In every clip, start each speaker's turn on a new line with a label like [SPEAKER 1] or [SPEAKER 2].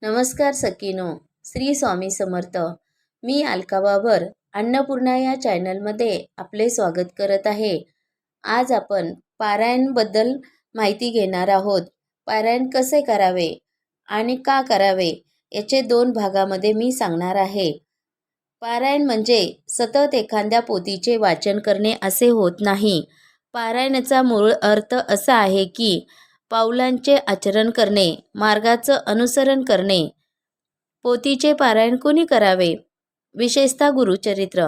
[SPEAKER 1] नमस्कार सखीनो, श्री स्वामी समर्थ. मी अलका बाबर अन्नपूर्णा या चॅनलमध्ये आपले स्वागत करत आहे. आज आपण पारायणबद्दल माहिती घेणार आहोत. पारायण कसे करावे आणि का करावे याचे 2 भागामध्ये मी सांगणार आहे. पारायण म्हणजे सतत एखाद्या पोथीचे वाचन करणे असे होत नाही. पारायणाचा मूळ अर्थ असा आहे की पाऊलांचे आचरण करणे, मार्गाचं अनुसरण करणे. पोथीचे पारायण कोणी करावे? विशेषतः गुरुचरित्र.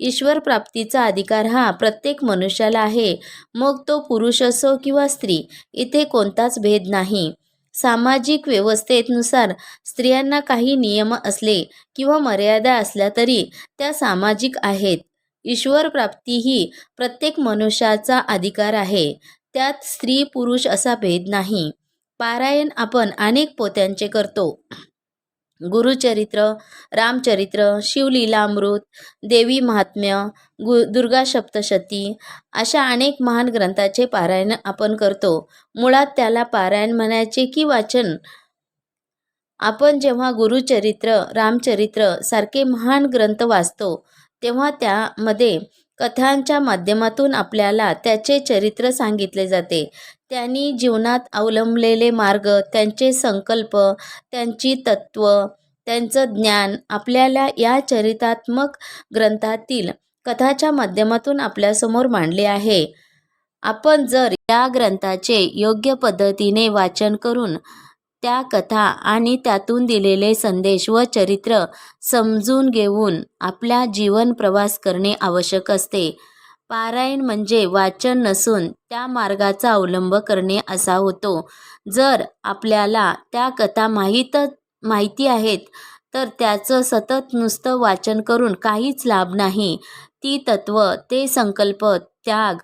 [SPEAKER 1] ईश्वर प्राप्तीचा अधिकार हा प्रत्येक मनुष्याला आहे, मग तो पुरुष असो किंवा स्त्री, इथे कोणताच भेद नाही. सामाजिक व्यवस्थेनुसार स्त्रियांना काही नियम असले किंवा मर्यादा असल्या तरी त्या सामाजिक आहेत. ईश्वर प्राप्ती ही प्रत्येक मनुष्याचा अधिकार आहे. त्यात स्त्री पुरुष असा भेद नाही. पारायण आपण अनेक पोथ्यांचे करतो. गुरुचरित्र, रामचरित्र, शिवलीलामृत, देवी महात्म्य, दुर्गा सप्तशती अशा अनेक महान ग्रंथाचे पारायण आपण करतो. मुळात त्याला पारायण म्हणायचे की वाचन. आपण जेव्हा गुरुचरित्र, रामचरित्र सारखे महान ग्रंथ वाचतो तेव्हा त्यामध्ये कथांच्या माध्यमातून आपल्याला त्याचे चरित्र सांगितले जाते. त्यांनी जीवनात अवलंबलेले मार्ग, त्यांचे संकल्प, त्यांची तत्त्व, त्यांचं ज्ञान आपल्याला या चरितात्मक ग्रंथातील कथाच्या माध्यमातून आपल्यासमोर मांडले आहे. आपण जर या ग्रंथाचे योग्य पद्धतीने वाचन करून त्या कथा आणि त्यातून दिलेले संदेश व चरित्र समजून घेऊन आपला जीवन प्रवास करणे आवश्यक असते. पारायण म्हणजे वाचन नसून त्या मार्गाचा अवलंब करणे असा होतो. जर आपल्याला त्या कथा माहिती आहेत तर त्याचं सतत नुसतं वाचन करून काहीच लाभ नाही. ती तत्त्व, ते संकल्प, त्याग,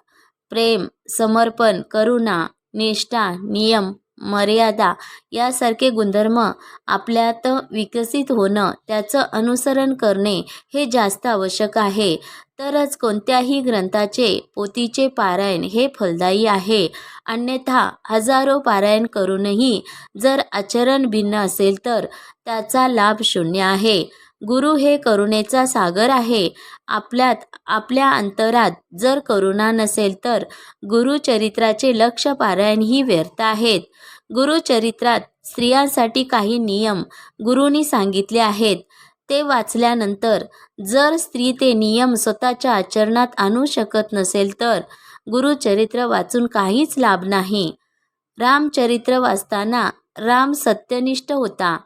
[SPEAKER 1] प्रेम, समर्पण, करुणा, निष्ठा, नियम, मर्यादा यासारखे गुणधर्म आपल्यात विकसित होणं, त्याचं अनुसरण करणे हे जास्त आवश्यक आहे. तरच कोणत्याही ग्रंथाचे, पोथीचे पारायण हे फलदायी आहे. अन्यथा हजारो पारायण करूनही जर आचरण भिन्न असेल तर त्याचा लाभ शून्य आहे. गुरु हे करुणेचा सागर आहे. आपल्या अंतरात जर करुणा नसेल तर गुरुचरित्राचे लक्ष पारायणही व्यर्थ आहेत. गुरुचरित्रात स्त्रियांसाठी काही नियम गुरूंनी सांगितले आहेत. ते वाचल्यानंतर जर स्त्री ते नियम स्वतःच्या आचरणात आणू शकत नसेल तर गुरुचरित्र वाचून काहीच लाभ नाही. रामचरित्र वाचताना राम सत्यनिष्ठ होता.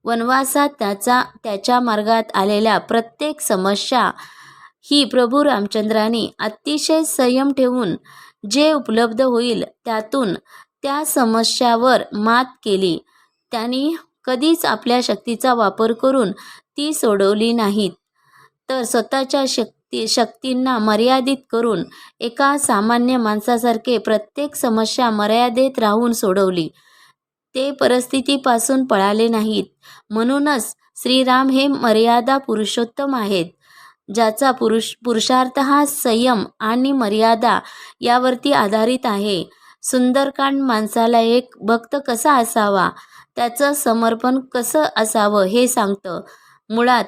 [SPEAKER 1] वनवासात त्याच्या मार्गात आलेल्या प्रत्येक समस्या ही प्रभू रामचंद्रांनी अतिशय संयम ठेवून जे उपलब्ध होईल त्यातून त्या समस्यावर मात केली. त्यांनी कधीच आपल्या शक्तीचा वापर करून ती सोडवली नाहीत, तर स्वतःच्या शक्तींना मर्यादित करून एका सामान्य माणसासारखे प्रत्येक समस्या मर्यादेत राहून सोडवली. ते परिस्थितीपासून पळाले नाहीत. म्हणूनच श्रीराम हे मर्यादा पुरुषोत्तम आहेत, ज्याचा पुरुषार्थ हा संयम आणि मर्यादा यावरती आधारित आहे. सुंदरकांड माणसाला एक भक्त कसा असावा, त्याचं समर्पण कसं असावं हे सांगतं. मुळात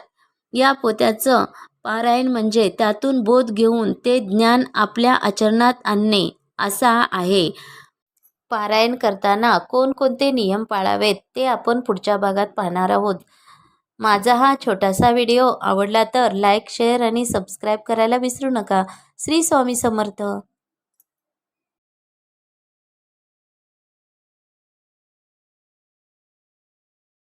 [SPEAKER 1] या पोथ्याचं पारायण म्हणजे त्यातून बोध घेऊन ते ज्ञान आपल्या आचरणात आणणे असा आहे. पारायण करताना कोणकोणते नियम पाळावेत ते आपण पुढच्या भागात पाहणार आहोत. माझा हा छोटासा व्हिडिओ आवडला तर लाईक, शेअर आणि सबस्क्राईब करायला विसरू नका. श्री स्वामी समर्थ.